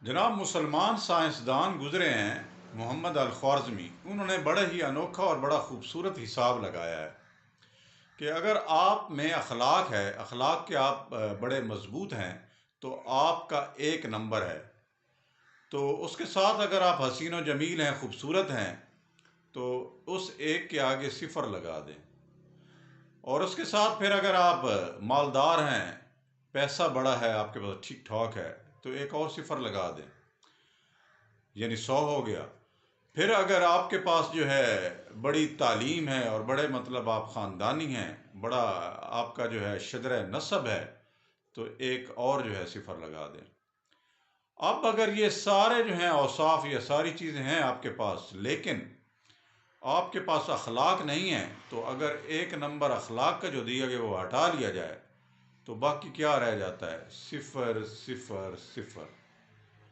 جناب مسلمان سائنسدان گزرے ہیں محمد الخوارزمی، انہوں نے بڑا ہی انوکھا اور بڑا خوبصورت حساب لگایا ہے کہ اگر آپ میں اخلاق ہے، اخلاق کے آپ بڑے مضبوط ہیں تو آپ کا ایک نمبر ہے۔ تو اس کے ساتھ اگر آپ حسین و جمیل ہیں، خوبصورت ہیں، تو اس ایک کے آگے صفر لگا دیں۔ اور اس کے ساتھ پھر اگر آپ مالدار ہیں، پیسہ بڑا ہے آپ کے پاس، ٹھیک ٹھاک ہے، تو ایک اور صفر لگا دیں، یعنی 100 ہو گیا۔ پھر اگر آپ کے پاس جو ہے بڑی تعلیم ہے اور بڑے مطلب آپ خاندانی ہیں، بڑا آپ کا جو ہے شجرہ نسب ہے، تو ایک اور جو ہے صفر لگا دیں۔ اب اگر یہ سارے جو ہیں اوصاف، یہ ساری چیزیں ہیں آپ کے پاس، لیکن آپ کے پاس اخلاق نہیں ہے، تو اگر ایک نمبر اخلاق کا جو دیا گیا وہ ہٹا لیا جائے تو باقی کیا رہ جاتا ہے؟ صفر صفر صفر۔